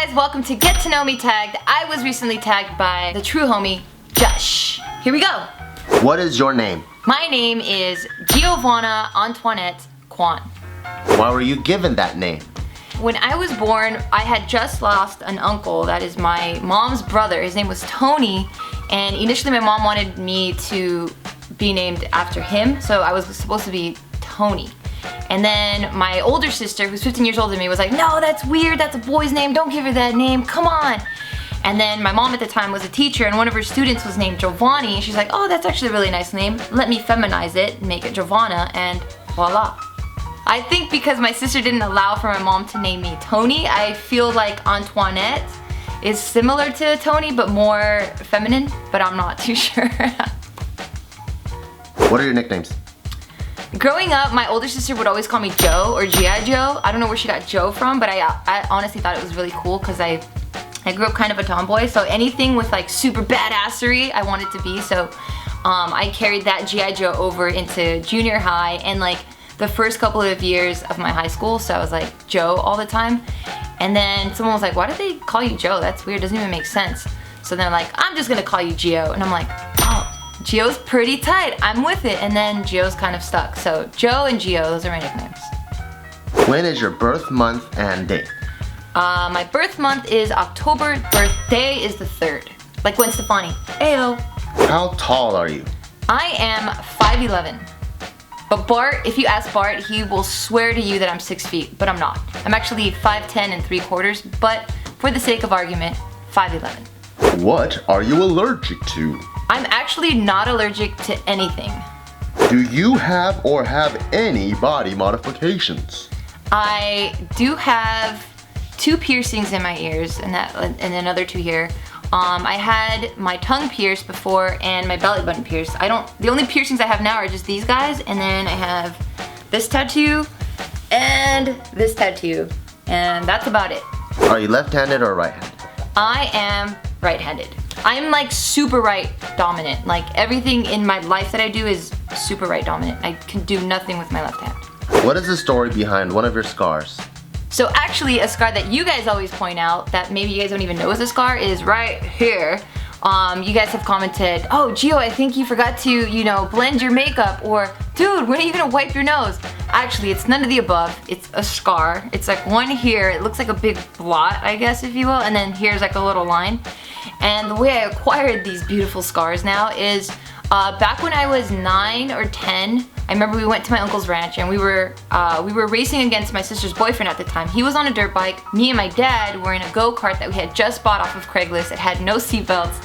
guys, welcome to Get to Know Me Tagged. I was recently tagged by the true homie, Josh. Here we go. What is your name? My name is Geo Antoinette Kwan. Why were you given that name? When I was born, I had just lost an uncle. That is my mom's brother. His name was Tony, and initially my mom wanted me to be named after him, so I was supposed to be Tony. And then my older sister, who's 15 years older than me, was like, no, that's weird, that's a boy's name, don't give her that name, come on. And then my mom at the time was a teacher, and one of her students was named Giovanni, and she's like, oh, that's actually a really nice name, let me feminize it, make it Giovanna, and voila. I think because my sister didn't allow for my mom to name me Tony, I feel like Antoinette is similar to Tony, but more feminine, but I'm not too sure. What are your nicknames? Growing up, my older sister would always call me Joe or G.I. Joe. I don't know where she got Joe from, but I honestly thought it was really cool because I grew up kind of a tomboy, so anything with like super badassery I wanted to be, so I carried that G.I. Joe over into junior high and like the first couple of years of my high school, so I was like Joe all the time. And then someone was like, why did they call you Joe? That's weird, doesn't even make sense. So they're like, I'm just gonna call you Geo, and I'm like, oh. Geo's pretty tight, I'm with it, and then Geo's kind of stuck. So Joe and Geo, those are my nicknames. When is your birth month and day? My birth month is October, birthday is the 3rd. Like Gwen Stefani, ayo. How tall are you? I am 5'11". But Bart, if you ask Bart, he will swear to you that I'm 6 feet, but I'm not. I'm actually 5'10" and 3/4, but for the sake of argument, 5'11". What are you allergic to? I'm actually not allergic to anything. Do you have or have any body modifications? I do have 2 piercings in my ears and another 2 here. I had my tongue pierced before and my belly button pierced. The only piercings I have now are just these guys, and then I have this tattoo and this tattoo, and that's about it. Are you left-handed or right-handed? I am right-handed. I'm like super right dominant. Like everything in my life that I do is super right dominant. I can do nothing with my left hand. What is the story behind one of your scars? So actually a scar that you guys always point out that maybe you guys don't even know is a scar is right here. You guys have commented, oh Geo, I think you forgot to, blend your makeup, or dude, when are you gonna wipe your nose? Actually, it's none of the above. It's a scar. It's like one here, it looks like a big blot, I guess, if you will, and then here's like a little line. And the way I acquired these beautiful scars now is back when I was 9 or 10, I remember we went to my uncle's ranch and we were racing against my sister's boyfriend at the time. He was on a dirt bike. Me and my dad were in a go-kart that we had just bought off of Craigslist. It had no seatbelts.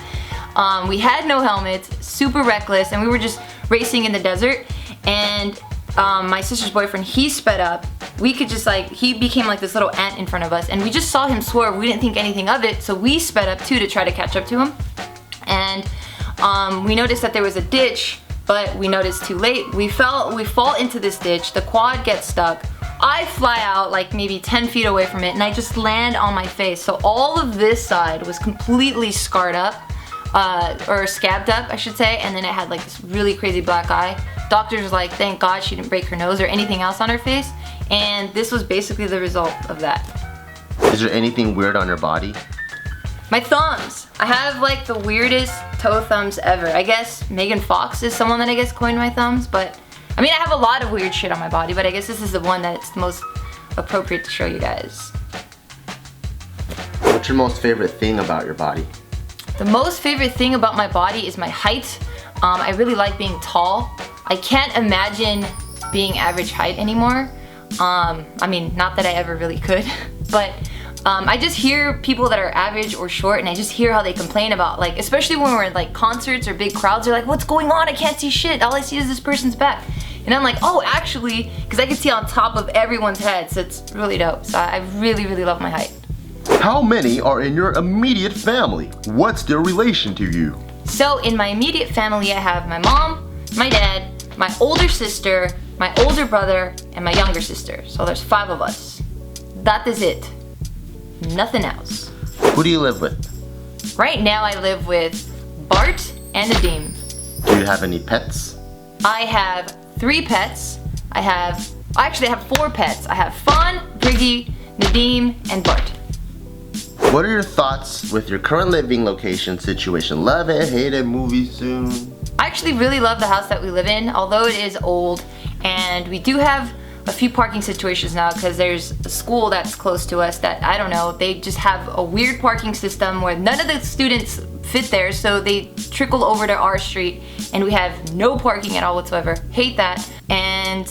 We had no helmets, super reckless, and we were just racing in the desert. And my sister's boyfriend, he sped up. We could just he became like this little ant in front of us, and we just saw him swerve. We didn't think anything of it, so we sped up too to try to catch up to him. And we noticed that there was a ditch, but we noticed too late. We fall into this ditch, the quad gets stuck. I fly out like maybe 10 feet away from it, and I just land on my face. So all of this side was completely scarred up, or scabbed up, I should say, and then it had like this really crazy black eye. Doctors were like, thank God she didn't break her nose or anything else on her face, and this was basically the result of that. Is there anything weird on your body? My thumbs. I have like the weirdest toe thumbs ever. I guess Megan Fox is someone that I guess coined my thumbs, but I mean I have a lot of weird shit on my body, but I guess this is the one that's the most appropriate to show you guys. What's your most favorite thing about your body? The most favorite thing about my body is my height. I really like being tall. I can't imagine being average height anymore. I mean, not that I ever really could, but I just hear people that are average or short, and I just hear how they complain about, like, especially when we're in like concerts or big crowds, they're like, what's going on? I can't see shit. All I see is this person's back. And I'm like, oh, actually, because I can see on top of everyone's head, so it's really dope. So I really, really love my height. How many are in your immediate family? What's their relation to you? So in my immediate family, I have my mom, my dad, my older sister, my older brother, and my younger sister. So there's 5 of us. That is it. Nothing else. Who do you live with? Right now I live with Bart and Nadim. Do you have any pets? I have 3 pets. I have 4 pets. I have Fawn, Briggy, Nadim, and Bart. What are your thoughts with your current living location situation? Love it, hate it, movie soon? I actually really love the house that we live in, although it is old, and we do have a few parking situations now because there's a school that's close to us that, I don't know, they just have a weird parking system where none of the students fit there, so they trickle over to our street and we have no parking at all whatsoever. Hate that. And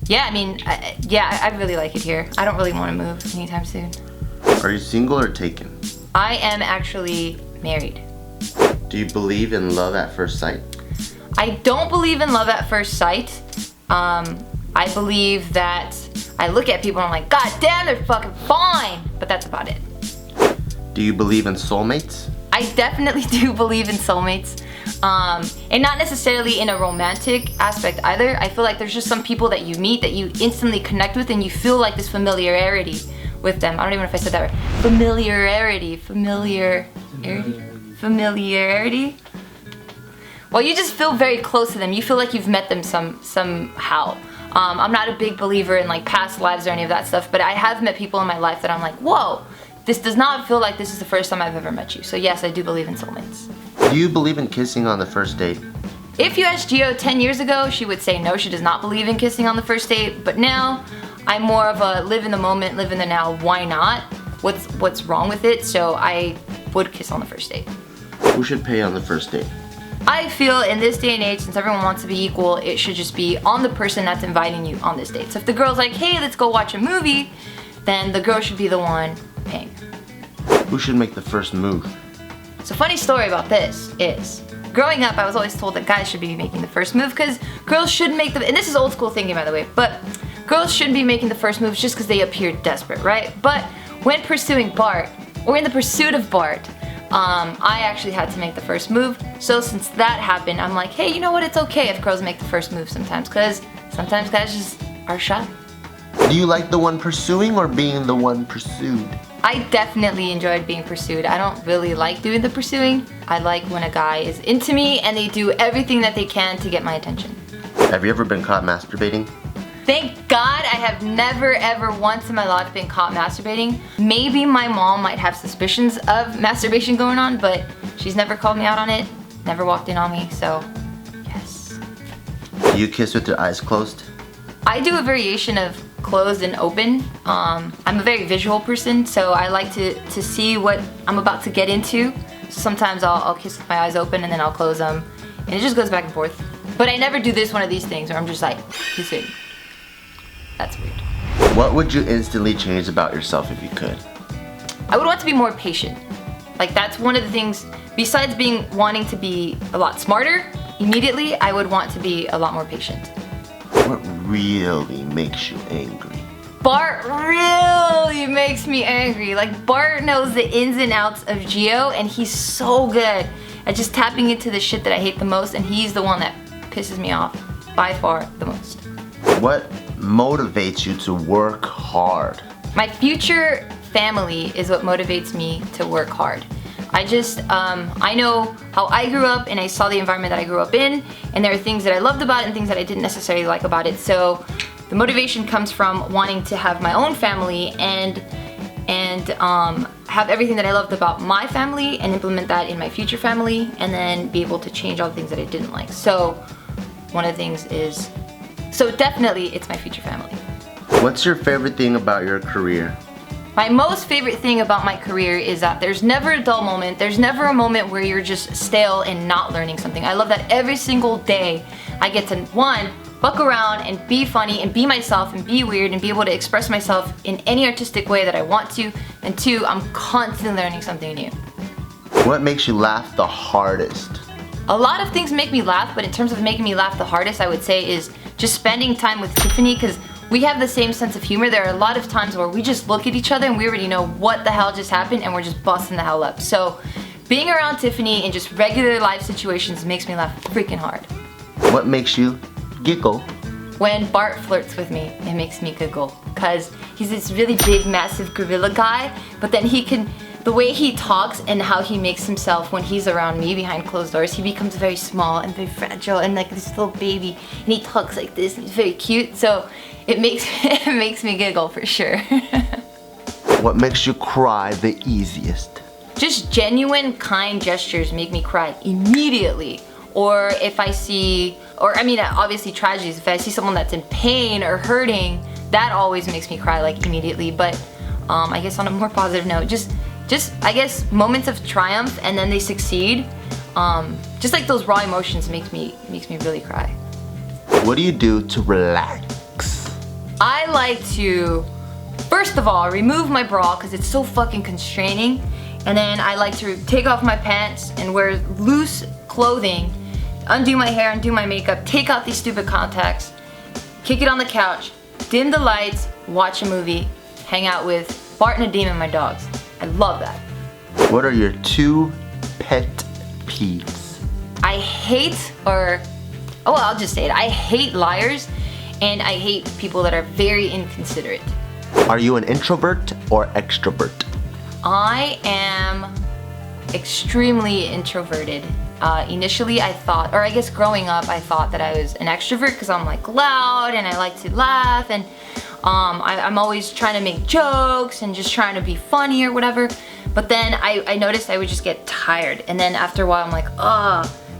yeah, I mean, I really like it here. I don't really want to move anytime soon. Are you single or taken? I am actually married. Do you believe in love at first sight? I don't believe in love at first sight. I believe that I look at people and I'm like, God damn, they're fucking fine. But that's about it. Do you believe in soulmates? I definitely do believe in soulmates. And not necessarily in a romantic aspect either. I feel like there's just some people that you meet that you instantly connect with and you feel like this familiarity with them. I don't even know if I said that right. Familiarity? Well, you just feel very close to them. You feel like you've met them somehow. I'm not a big believer in like past lives or any of that stuff, but I have met people in my life that I'm like, whoa, this does not feel like this is the first time I've ever met you. So yes, I do believe in soulmates. Do you believe in kissing on the first date? If you asked Geo 10 years ago, she would say no, she does not believe in kissing on the first date, but now I'm more of a live in the moment, live in the now, why not? What's wrong with it? So I would kiss on the first date. Who should pay on the first date? I feel in this day and age, since everyone wants to be equal, it should just be on the person that's inviting you on this date. So if the girl's like, hey, let's go watch a movie, then the girl should be the one paying. Who should make the first move? So funny story about this is, growing up I was always told that guys should be making the first move because girls should make the, and this is old school thinking by the way, but girls shouldn't be making the first moves just because they appear desperate, right? But when pursuing Bart, or in the pursuit of Bart, I actually had to make the first move. So since that happened, I'm like, hey, you know what? It's okay if girls make the first move sometimes, because sometimes guys just are shy. Do you like the one pursuing or being the one pursued? I definitely enjoyed being pursued. I don't really like doing the pursuing. I like when a guy is into me and they do everything that they can to get my attention. Have you ever been caught masturbating? Thank God I have never ever once in my life been caught masturbating. Maybe my mom might have suspicions of masturbation going on, but she's never called me out on it, never walked in on me, so yes. Do you kiss with your eyes closed? I do a variation of closed and open. I'm a very visual person, so I like to see what I'm about to get into. So sometimes I'll kiss with my eyes open and then I'll close them, and it just goes back and forth. But I never do one of these things where I'm just like kissing. That's weird. What would you instantly change about yourself if you could? I would want to be more patient. Like that's one of the things, besides wanting to be a lot smarter, immediately I would want to be a lot more patient. What really makes you angry? Bart really makes me angry. Like Bart knows the ins and outs of Geo and he's so good at just tapping into the shit that I hate the most, and he's the one that pisses me off by far the most. What motivates you to work hard? My future family is what motivates me to work hard. I know how I grew up and I saw the environment that I grew up in, and there are things that I loved about it and things that I didn't necessarily like about it. So the motivation comes from wanting to have my own family and have everything that I loved about my family and implement that in my future family, and then be able to change all the things that I didn't like. So one of the things is, so definitely it's my future family. What's your favorite thing about your career? My most favorite thing about my career is that there's never a dull moment. There's never a moment where you're just stale and not learning something. I love that every single day I get to, one, fuck around and be funny and be myself and be weird and be able to express myself in any artistic way that I want to, and two, I'm constantly learning something new. What makes you laugh the hardest? A lot of things make me laugh, but in terms of making me laugh the hardest, I would say is just spending time with Tiffany, because we have the same sense of humor. There are a lot of times where we just look at each other and we already know what the hell just happened and we're just busting the hell up. So being around Tiffany in just regular life situations makes me laugh freaking hard. What makes you giggle? When Bart flirts with me, it makes me giggle, because he's this really big, massive gorilla guy, but then the way he talks and how he makes himself when he's around me behind closed doors, he becomes very small and very fragile and like this little baby, and he talks like this and he's very cute, so it makes me giggle for sure. What makes you cry the easiest? Just genuine, kind gestures make me cry immediately. Or if I see, obviously tragedies, if I see someone that's in pain or hurting, that always makes me cry like immediately. But I guess on a more positive note, just I guess moments of triumph and then they succeed, just like those raw emotions makes me really cry. What do you do to relax? I like to, first of all, remove my bra because it's so fucking constraining. And then I like to take off my pants and wear loose clothing, undo my hair, undo my makeup, take out these stupid contacts, kick it on the couch, dim the lights, watch a movie, hang out with Bart and Nadim and my dogs. I love that. What are your 2 pet peeves? I hate, I'll just say it. I hate liars and I hate people that are very inconsiderate. Are you an introvert or extrovert? I am extremely introverted. Initially I thought, or I guess growing up I thought that I was an extrovert because I'm like loud and I like to laugh and I'm always trying to make jokes and just trying to be funny or whatever. But then I noticed I would just get tired, and then after a while I'm like,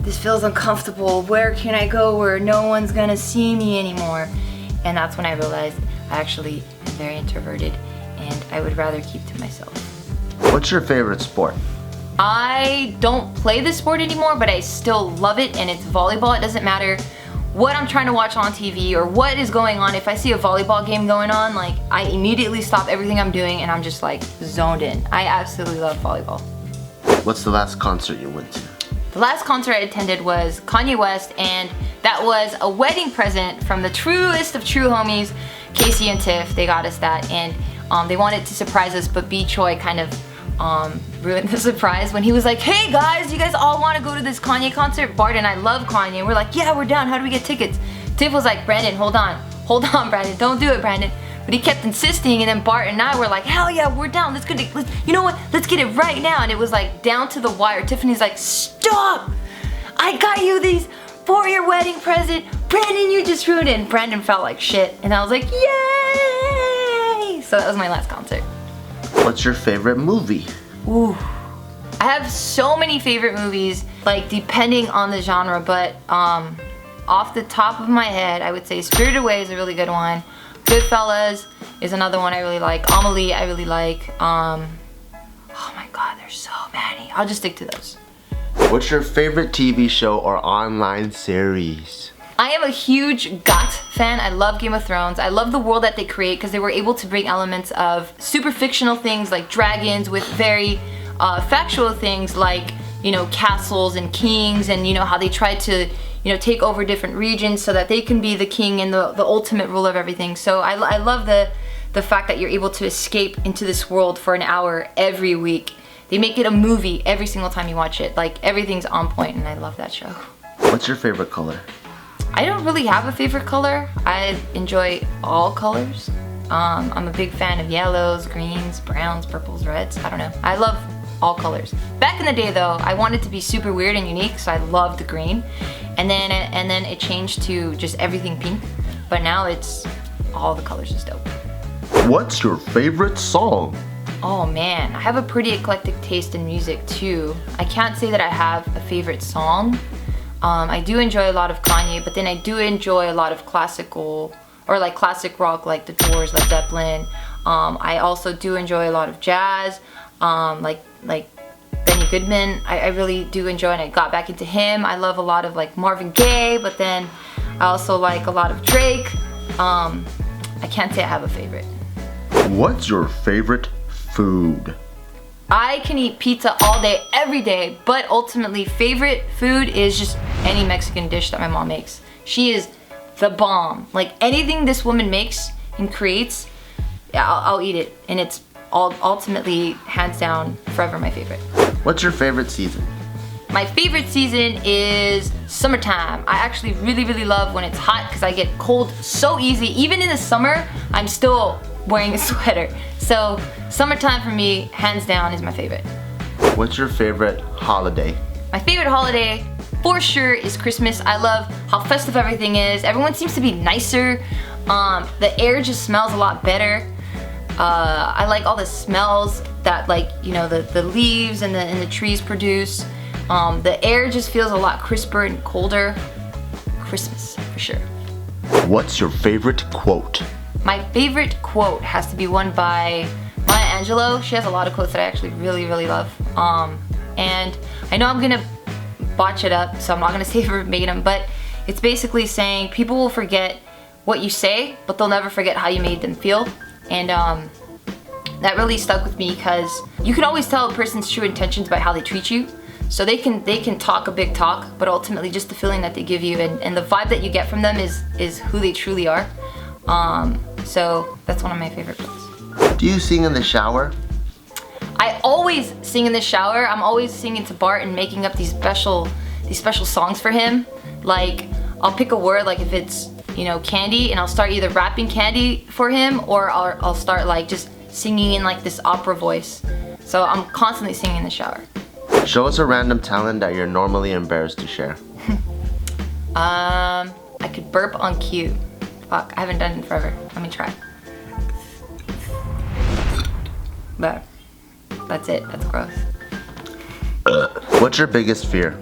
this feels uncomfortable. Where can I go where no one's gonna see me anymore? And that's when I realized I actually am very introverted and I would rather keep to myself. What's your favorite sport? I don't play this sport anymore, but I still love it, and it's volleyball. It doesn't matter what I'm trying to watch on TV or what is going on. If I see a volleyball game going on, like, I immediately stop everything I'm doing and I'm just like zoned in. I absolutely love volleyball. What's the last concert you went to? The last concert I attended was Kanye West, and that was a wedding present from the truest of true homies, Casey and Tiff. They got us that, and they wanted to surprise us, but B. Choi kind of ruined the surprise when he was like, hey guys, you guys all want to go to this Kanye concert? Bart and I love Kanye. We're like, yeah, we're down. How do we get tickets? Tiff was like, Brandon, hold on, Brandon, don't do it, Brandon. But he kept insisting, and then Bart and I were like, hell yeah, we're down. You know what? Let's get it right now. And it was like down to the wire. Tiffany's like, stop! I got you these for your wedding present. Brandon, you just ruined it. And Brandon felt like shit. And I was like, yay! So that was my last concert. What's your favorite movie? Ooh. I have so many favorite movies, like depending on the genre, but off the top of my head, I would say Spirited Away is a really good one. Goodfellas is another one I really like. Amelie I really like. Oh my god, there's so many. I'll just stick to those. What's your favorite TV show or online series? I am a huge GOT fan. I love Game of Thrones. I love the world that they create because they were able to bring elements of super fictional things like dragons with very factual things like, you know, castles and kings, and you know how they try to, you know, take over different regions so that they can be the king and the ultimate ruler of everything. So I love the fact that you're able to escape into this world for an hour every week. They make it a movie every single time you watch it. Like, everything's on point, and I love that show. What's your favorite color? I don't really have a favorite color. I enjoy all colors. I'm a big fan of yellows, greens, browns, purples, reds. I don't know. I love all colors. Back in the day though, I wanted to be super weird and unique, so I loved the green. And then it changed to just everything pink. But now it's all the colors is dope. What's your favorite song? Oh man, I have a pretty eclectic taste in music too. I can't say that I have a favorite song. I do enjoy a lot of Kanye, but then I do enjoy a lot of classical, or like classic rock like The Doors, Led Zeppelin. I also do enjoy a lot of jazz, like Benny Goodman. I really do enjoy, and I got back into him. I love a lot of like Marvin Gaye, but then I also like a lot of Drake. I can't say I have a favorite. What's your favorite food? I can eat pizza all day, every day, but ultimately favorite food is just any Mexican dish that my mom makes. She is the bomb. Like, anything this woman makes and creates, I'll eat it. And it's ultimately, hands down, forever my favorite. What's your favorite season? My favorite season is summertime. I actually really love when it's hot because I get cold so easy. Even in the summer, I'm still wearing a sweater. So summertime for me, hands down, is my favorite. What's your favorite holiday? My favorite holiday, for sure, is Christmas. I love how festive everything is. Everyone seems to be nicer. The air just smells a lot better. I like all the smells that, like, you know, the leaves and the trees produce. The air just feels a lot crisper and colder. Christmas, for sure. What's your favorite quote? My favorite quote has to be one by Maya Angelou. She has a lot of quotes that I actually really, really love. And I know I'm gonna botch it up, so I'm not gonna say verbatim, but it's basically saying people will forget what you say, but they'll never forget how you made them feel. And that really stuck with me because you can always tell a person's true intentions by how they treat you. So they can talk a big talk, but ultimately just the feeling that they give you and the vibe that you get from them is who they truly are. So that's one of my favorite quotes. Do you sing in the shower? I always sing in the shower. I'm always singing to Bart and making up these special songs for him. Like, I'll pick a word, like if it's, you know, candy, and I'll start either rapping candy for him or I'll start like just singing in like this opera voice. So I'm constantly singing in the shower. Show us a random talent that you're normally embarrassed to share. I could burp on cue. Fuck, I haven't done it in forever. Let me try. But that's it. That's gross. What's your biggest fear?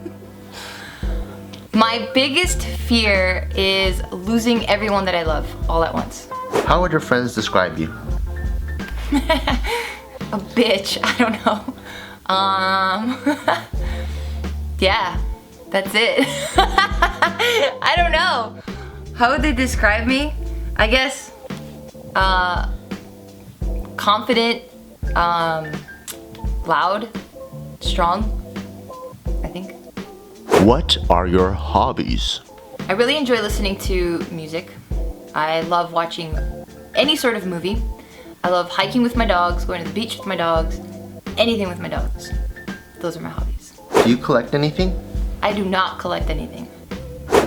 My biggest fear is losing everyone that I love all at once. How would your friends describe you? A bitch. I don't know. Yeah, that's it. I don't know. How would they describe me? I guess, confident, loud, strong, I think. What are your hobbies? I really enjoy listening to music. I love watching any sort of movie. I love hiking with my dogs, going to the beach with my dogs, anything with my dogs. Those are my hobbies. Do you collect anything? I do not collect anything.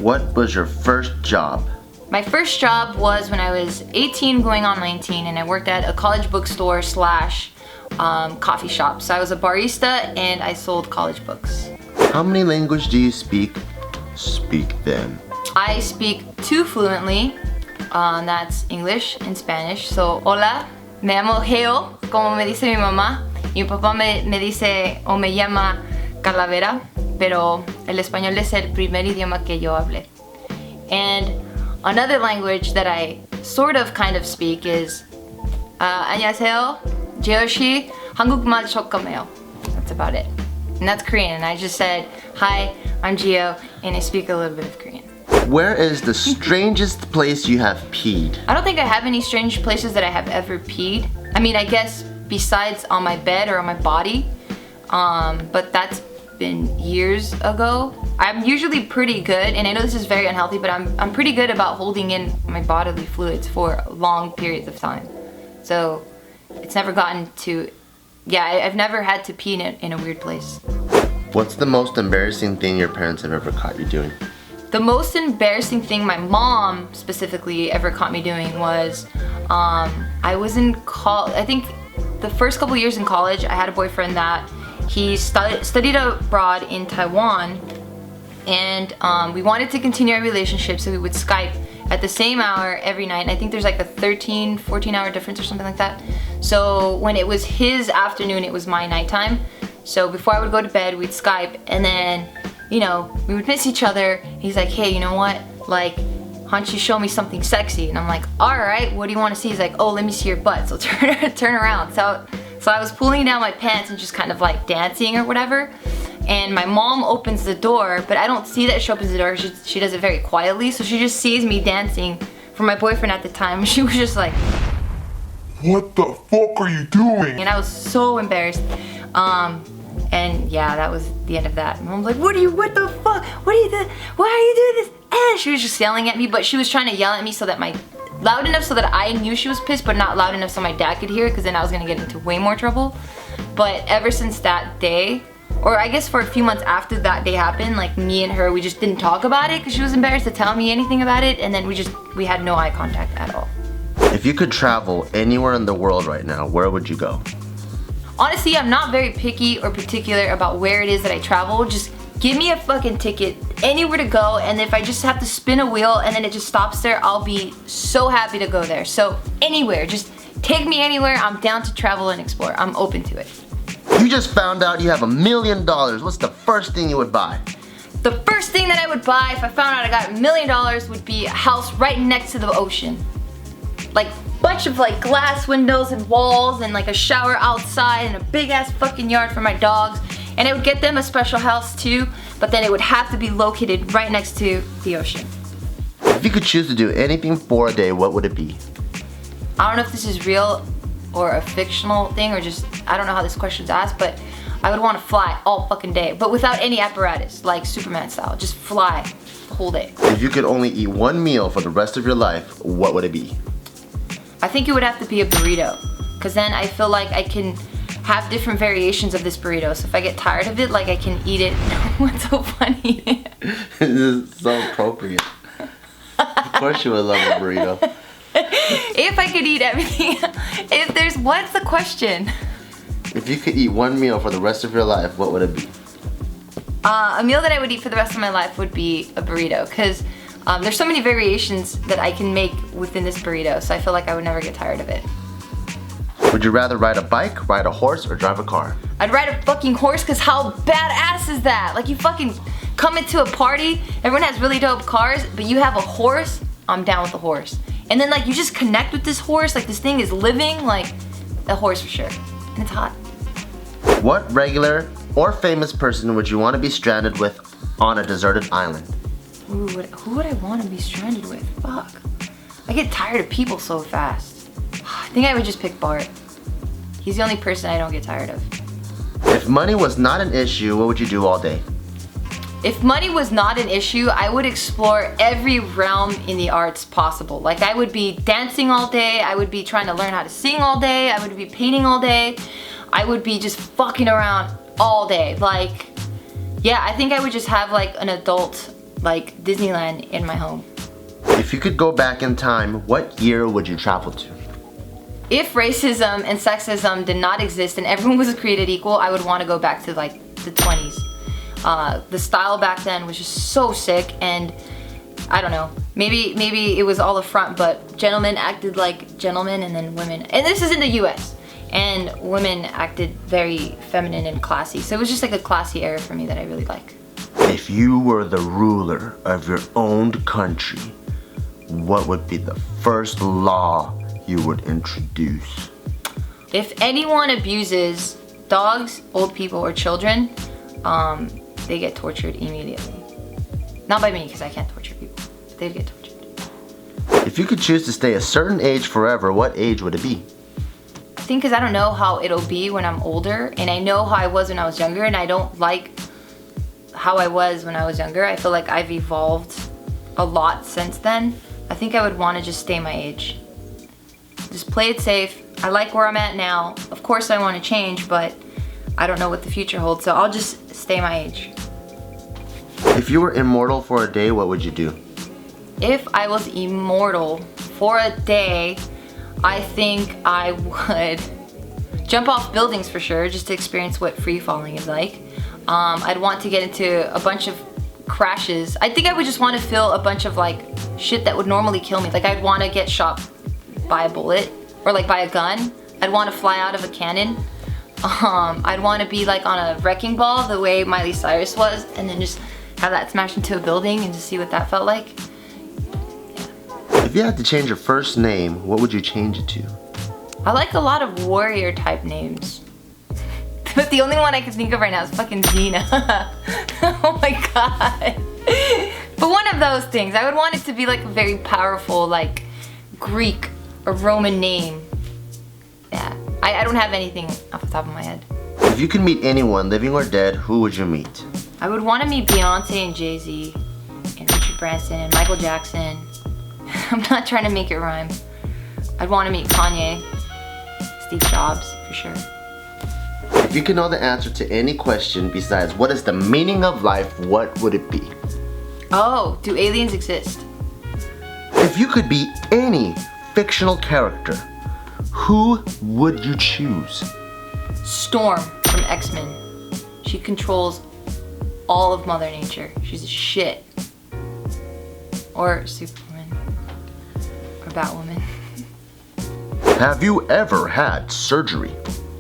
What was your first job? My first job was when I was 18 going on 19, and I worked at a college bookstore slash coffee shop. So I was a barista and I sold college books. How many languages do you speak? Speak them. I speak 2 fluently. That's English and Spanish. So, hola, me llamo Geo, como me dice mi mamá. Y mi papá me dice o me llama Calavera, pero el español es el primer idioma que yo hablé. And another language that I sort of kind of speak is 안녕하세요, 제어시 한국말 섞어매요. That's about it. And that's Korean. And I just said, hi, I'm Geo, and I speak a little bit of Korean. Where is the strangest place you have peed? I don't think I have any strange places that I have ever peed. I mean, I guess besides on my bed or on my body, but that's been years ago. I'm usually pretty good, and I know this is very unhealthy, but I'm pretty good about holding in my bodily fluids for long periods of time. So it's never gotten to, yeah, I've never had to pee in a weird place. What's the most embarrassing thing your parents have ever caught you doing? The most embarrassing thing my mom specifically ever caught me doing was, I was in college, I think the first couple years in college, I had a boyfriend that he studied abroad in Taiwan, and we wanted to continue our relationship, so we would Skype at the same hour every night. And I think there's like a 13, 14 hour difference or something like that. So when it was his afternoon, it was my nighttime. So before I would go to bed, we'd Skype, and then, you know, we would miss each other. He's like, hey, you know what? Like, why don't you show me something sexy? And I'm like, all right, what do you want to see? He's like, oh, let me see your butt. So turn around. So I was pulling down my pants and just kind of like dancing or whatever. And my mom opens the door, but I don't see that she opens the door. She does it very quietly. So she just sees me dancing for my boyfriend at the time. She was just like, what the fuck are you doing? and I was so embarrassed. And yeah, that was the end of that. My mom's like, what the fuck? What are you doing? Why are you doing this? And she was just yelling at me, but she was trying to yell at me loud enough so that I knew she was pissed, but not loud enough so my dad could hear it, because then I was gonna get into way more trouble. But ever since that day, or I guess for a few months after that day happened, like me and her, we just didn't talk about it because she was embarrassed to tell me anything about it, and then we had no eye contact at all. If you could travel anywhere in the world right now, where would you go? Honestly, I'm not very picky or particular about where it is that I travel. Just give me a fucking ticket anywhere to go, and if I just have to spin a wheel and then it just stops there, I'll be so happy to go there. So anywhere, just Take me anywhere, I'm down to travel and explore. I'm open to it. You just found out you have $1 million. What's the first thing you would buy? The first thing that I would buy if I found out I got $1 million would be a house right next to the ocean. Like bunch of like glass windows and walls and like a shower outside and a big ass fucking yard for my dogs. And I would get them a special house too, but then it would have to be located right next to the ocean. If you could choose to do anything for a day, what would it be? I don't know if this is real or a fictional thing or just, I don't know how this question's asked, but I would want to fly all fucking day, but without any apparatus, like Superman style. Just fly the whole day. If you could only eat one meal for the rest of your life, what would it be? I think it would have to be a burrito, because then I feel like I can have different variations of this burrito. So if I get tired of it, like I can eat it. What's so funny? This is so appropriate. Of course you would love a burrito. If I could eat everything, what's the question? If you could eat one meal for the rest of your life, what would it be? A meal that I would eat for the rest of my life would be a burrito, because there's so many variations that I can make within this burrito, so I feel like I would never get tired of it. Would you rather ride a bike, ride a horse, or drive a car? I'd ride a fucking horse, because how badass is that? Like you fucking come into a party, everyone has really dope cars, but you have a horse, I'm down with the horse. And then like you just connect with this horse, like this thing is living, like a horse for sure. And it's hot. What regular or famous person would you want to be stranded with on a deserted island? Ooh, who would I want to be stranded with? Fuck. I get tired of people so fast. I think I would just pick Bart. He's the only person I don't get tired of. If money was not an issue, what would you do all day? If money was not an issue, I would explore every realm in the arts possible. Like I would be dancing all day, I would be trying to learn how to sing all day, I would be painting all day, I would be just fucking around all day. Like, yeah, I think I would just have like an adult, like Disneyland in my home. If you could go back in time, what year would you travel to? If racism and sexism did not exist and everyone was created equal, I would want to go back to like the 20s. The style back then was just so sick, and I don't know, maybe it was all a front, but gentlemen acted like gentlemen, and then women, and this is in the US, and women acted very feminine and classy, so it was just like a classy era for me that I really like. If you were the ruler of your own country, what would be the first law you would introduce? If anyone abuses dogs, old people, or children, they get tortured immediately. Not by me, because I can't torture people. They'd get tortured. If you could choose to stay a certain age forever, what age would it be? I think because I don't know how it'll be when I'm older, and I know how I was when I was younger, and I don't like how I was when I was younger. I feel like I've evolved a lot since then. I think I would want to just stay my age. Just play it safe. I like where I'm at now. Of course I want to change, but I don't know what the future holds, so I'll just stay my age. If you were immortal for a day, what would you do? If I was immortal for a day, I think I would jump off buildings for sure, just to experience what free falling is like. I'd want to get into a bunch of crashes. I think I would just want to feel a bunch of like shit that would normally kill me. Like I'd want to get shot by a bullet or like by a gun. I'd want to fly out of a cannon. I'd want to be like on a wrecking ball the way Miley Cyrus was, and then just have that smash into a building and just see what that felt like. Yeah. If you had to change your first name, what would you change it to? I like a lot of warrior type names. But the only one I can think of right now is fucking Xena. Oh my god. But one of those things. I would want it to be like a very powerful, like Greek or Roman name. Yeah. I don't have anything off the top of my head. If you could meet anyone, living or dead, who would you meet? I would want to meet Beyonce and Jay-Z and Richard Branson and Michael Jackson. I'm not trying to make it rhyme. I'd want to meet Kanye, Steve Jobs, for sure. If you could know the answer to any question besides what is the meaning of life, what would it be? Oh, do aliens exist? If you could be any fictional character, who would you choose? Storm from X-Men. She controls all of Mother Nature. She's a shit. Or Superwoman. Or Batwoman. Have you ever had surgery?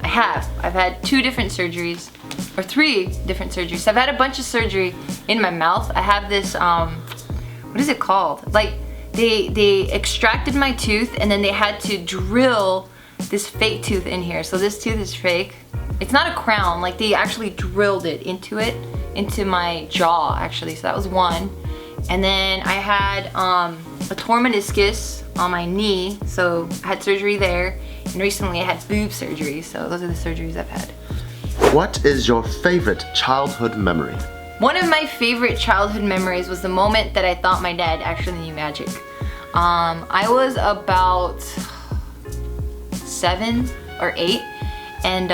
I have. I've had 2 different surgeries, or 3 different surgeries. I've had a bunch of surgery in my mouth. I have this, what is it called? Like, they extracted my tooth and then they had to drill this fake tooth in here. So this tooth is fake. It's not a crown, like they actually drilled it, into my jaw actually. So that was one. And then I had a torn meniscus on my knee. So I had surgery there. And recently I had boob surgery. So those are the surgeries I've had. What is your favorite childhood memory? One of my favorite childhood memories was the moment that I thought my dad actually knew magic. I was about 7 or 8, and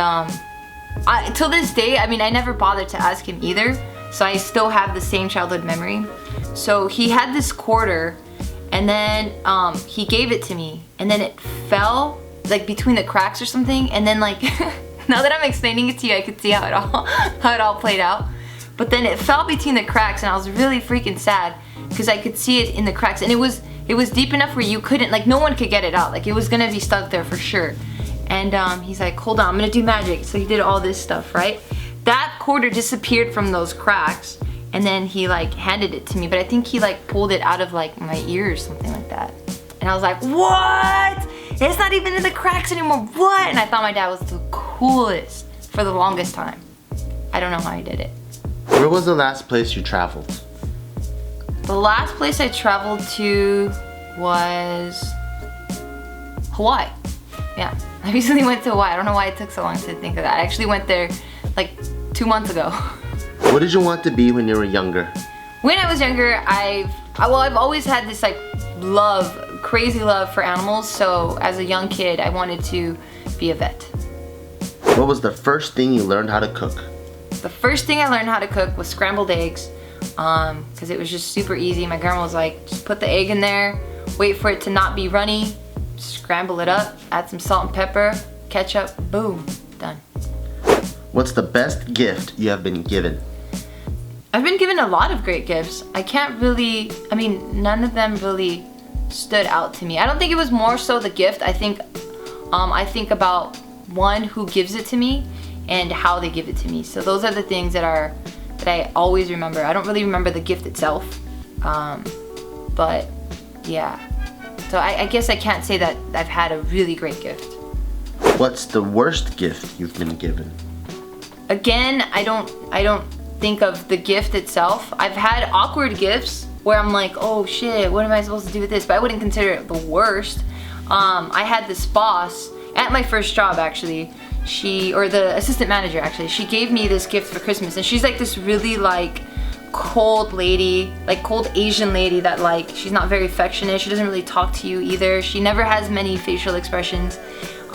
till this day, I mean, I never bothered to ask him either, so I still have the same childhood memory. So he had this quarter, and then he gave it to me, and then it fell like between the cracks or something, and then like now that I'm explaining it to you, I could see how it all played out. But then it fell between the cracks, and I was really freaking sad because I could see it in the cracks, and it was deep enough where you couldn't, like, no one could get it out. Like, it was gonna be stuck there for sure. And he's like, hold on, I'm gonna do magic. So he did all this stuff, right? That quarter disappeared from those cracks, and then he like handed it to me, but I think he like pulled it out of like my ear or something like that. And I was like, what? It's not even in the cracks anymore, what? And I thought my dad was the coolest for the longest time. I don't know how he did it. Where was the last place you traveled? The last place I traveled to was Hawaii. Yeah, I recently went to Hawaii. I don't know why it took so long to think of that. I actually went there like 2 months ago. What did you want to be when you were younger? When I was younger, I've always had this like crazy love for animals. So as a young kid, I wanted to be a vet. What was the first thing you learned how to cook? The first thing I learned how to cook was scrambled eggs, because it was just super easy. My grandma was like, just put the egg in there, wait for it to not be runny, scramble it up, add some salt and pepper, ketchup, boom, done. What's the best gift you have been given? I've been given a lot of great gifts. None of them really stood out to me. I don't think it was more so the gift. I think about one who gives it to me and how they give it to me. So those are the things that I always remember. I don't really remember the gift itself, but yeah. So I guess I can't say that I've had a really great gift. What's the worst gift you've been given? Again, I don't think of the gift itself. I've had awkward gifts where I'm like, oh shit, what am I supposed to do with this? But I wouldn't consider it the worst. I had this boss at my first job actually. The assistant manager actually, she gave me this gift for Christmas, and she's like this really like cold lady, like cold Asian lady that like, she's not very affectionate, she doesn't really talk to you either, she never has many facial expressions,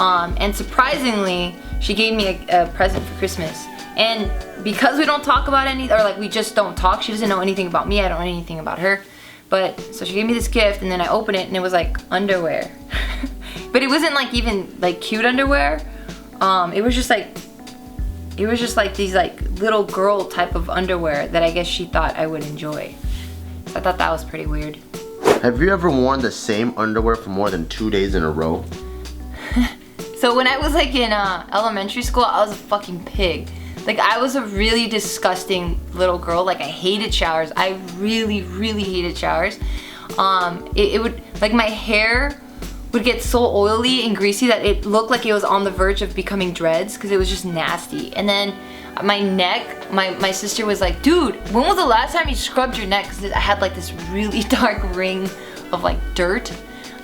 and surprisingly, she gave me a present for Christmas. And because we don't talk about we just don't talk, she doesn't know anything about me, I don't know anything about her, but so she gave me this gift, and then I opened it and it was like underwear. But it wasn't like even like cute underwear. It was just like these like little girl type of underwear that I guess she thought I would enjoy. So I thought that was pretty weird. Have you ever worn the same underwear for more than 2 days in a row? So when I was like in elementary school, I was a fucking pig. Like I was a really disgusting little girl. Like I hated showers. I really, really hated showers. It would, like my hair would get so oily and greasy that it looked like it was on the verge of becoming dreads because it was just nasty. And then my neck, my sister was like, dude, when was the last time you scrubbed your neck? Because I had like this really dark ring of like dirt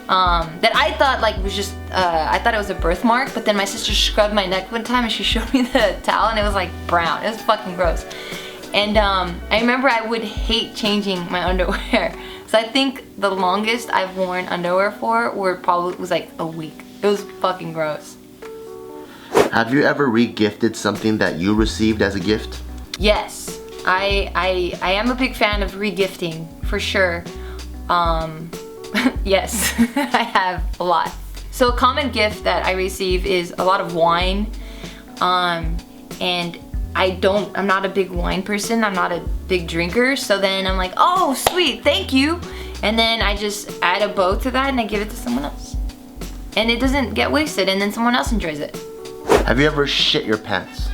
that I thought like was just, I thought it was a birthmark, but then my sister scrubbed my neck one time and she showed me the towel and it was like brown. It was fucking gross. And I remember I would hate changing my underwear. So I think the longest I've worn underwear for was like a week. It was fucking gross. Have you ever re-gifted something that you received as a gift? Yes, I am a big fan of re-gifting for sure. Yes, I have a lot. So a common gift that I receive is a lot of wine, and I'm not a big wine person, I'm not a big drinker, so then I'm like, oh sweet, thank you, and then I just add a bow to that and I give it to someone else. and it doesn't get wasted, and then someone else enjoys it. Have you ever shit your pants?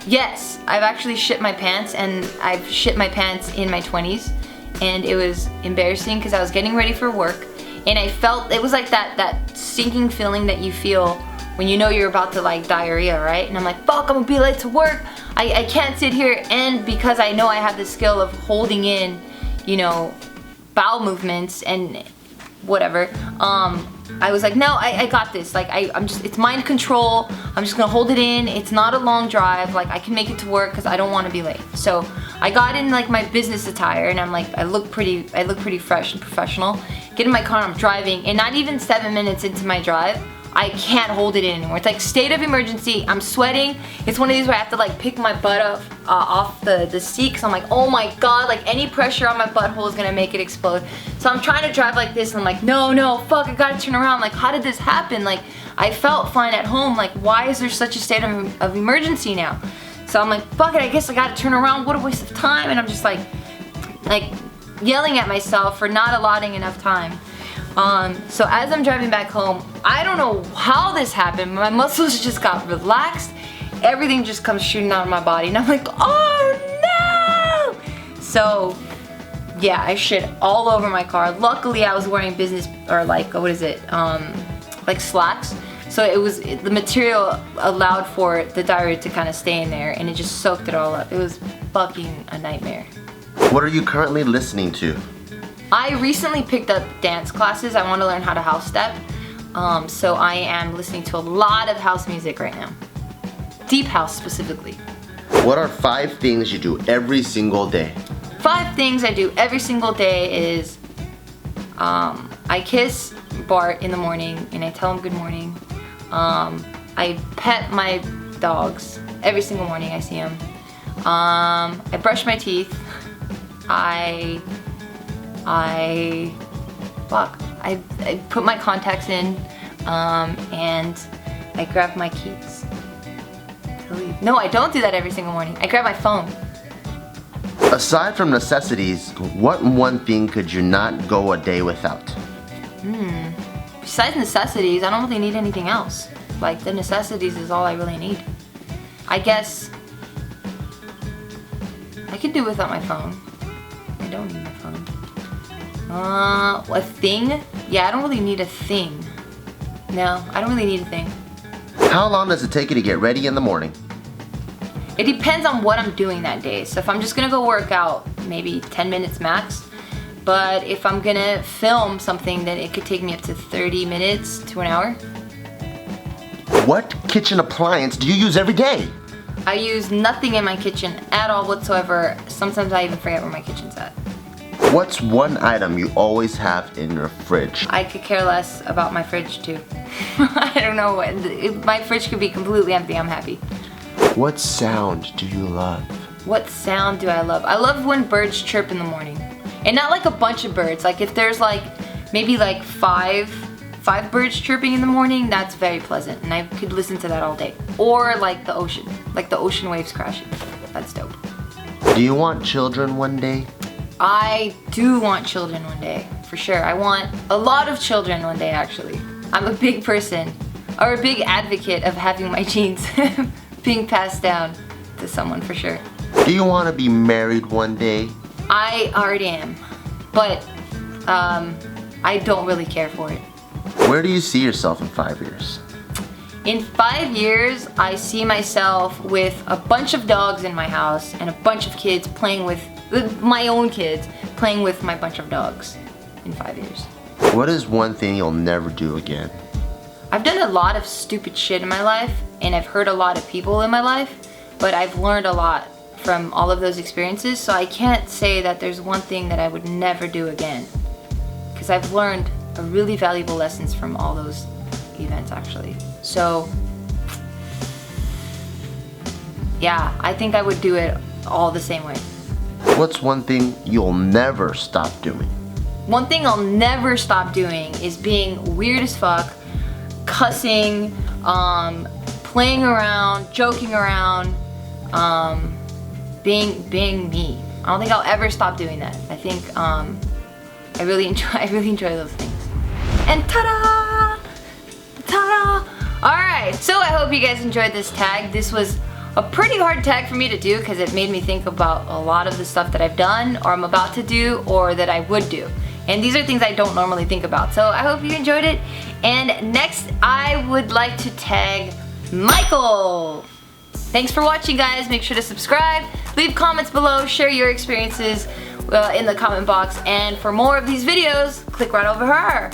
Yes, I've actually shit my pants, and I've shit my pants in my 20s, and it was embarrassing because I was getting ready for work, and I felt, it was like that sinking feeling that you feel when you know you're about to like diarrhea, right? And I'm like, fuck, I'm gonna be late to work. I can't sit here, and because I know I have the skill of holding in, you know, bowel movements and whatever, I was like, no, I got this. Like, I'm just, it's mind control. I'm just gonna hold it in. It's not a long drive. Like, I can make it to work because I don't want to be late. So I got in like my business attire, and I'm like, I look pretty fresh and professional. Get in my car, I'm driving, and not even 7 minutes into my drive, I can't hold it in anymore. It's like state of emergency. I'm sweating. It's one of these where I have to like pick my butt up off the seat, because I'm like, oh my god, like any pressure on my butthole is gonna make it explode. So I'm trying to drive like this, and I'm like, no, fuck, I gotta turn around. Like, how did this happen? Like, I felt fine at home. Like, why is there such a state of emergency now? So I'm like, fuck it, I guess I gotta turn around. What a waste of time. And I'm just like yelling at myself for not allotting enough time. So as I'm driving back home, I don't know how this happened, my muscles just got relaxed, everything just comes shooting out of my body, and I'm like, oh no! So yeah, I shit all over my car. Luckily I was wearing business, or like, what is it, like slacks, so it was, the material allowed for the diarrhea to kind of stay in there, and it just soaked it all up. It was fucking a nightmare. What are you currently listening to? I recently picked up dance classes. I want to learn how to house step. So I am listening to a lot of house music right now. Deep house specifically. What are 5 things you do every single day? 5 things I do every single day is I kiss Bart in the morning and I tell him good morning. I pet my dogs every single morning I see them. I brush my teeth. I put my contacts in, and I grab my keys to leave. No, I don't do that every single morning. I grab my phone. Aside from necessities, what one thing could you not go a day without? Besides necessities, I don't really need anything else. Like, the necessities is all I really need. I guess I could do without my phone. I don't need my phone. A thing? Yeah, I don't really need a thing. No, I don't really need a thing. How long does it take you to get ready in the morning? It depends on what I'm doing that day. So if I'm just gonna go work out, maybe 10 minutes max. But if I'm gonna film something, then it could take me up to 30 minutes to an hour. What kitchen appliance do you use every day? I use nothing in my kitchen at all whatsoever. Sometimes I even forget where my kitchen's at. What's one item you always have in your fridge? I could care less about my fridge too. I don't know, my fridge could be completely empty, I'm happy. What sound do you love? What sound do I love? I love when birds chirp in the morning. And not like a bunch of birds. Like if there's like, maybe like five birds chirping in the morning, that's very pleasant. And I could listen to that all day. Or like the ocean waves crashing. That's dope. Do you want children one day? I do want children one day, for sure. I want a lot of children one day, actually. I'm a big person, or a big advocate of having my genes being passed down to someone, for sure. Do you want to be married one day? I already am, but I don't really care for it. Where do you see yourself in 5 years? In 5 years, I see myself with a bunch of dogs in my house and a bunch of kids playing with my own kids, playing with my bunch of dogs in 5 years. What is one thing you'll never do again? I've done a lot of stupid shit in my life, and I've hurt a lot of people in my life, but I've learned a lot from all of those experiences, so I can't say that there's one thing that I would never do again, because I've learned a really valuable lessons from all those events, actually. So yeah, I think I would do it all the same way. What's one thing you'll never stop doing? One thing I'll never stop doing is being weird as fuck, cussing, playing around, joking around, being me. I don't think I'll ever stop doing that. I think I really enjoy those things. And ta-da! Anyway, so I hope you guys enjoyed this tag. This was a pretty hard tag for me to do because it made me think about a lot of the stuff that I've done or I'm about to do or that I would do. And these are things I don't normally think about. So I hope you enjoyed it. And next I would like to tag Michael. Thanks for watching, guys. Make sure to subscribe, leave comments below, share your experiences in the comment box. And for more of these videos, click right over here.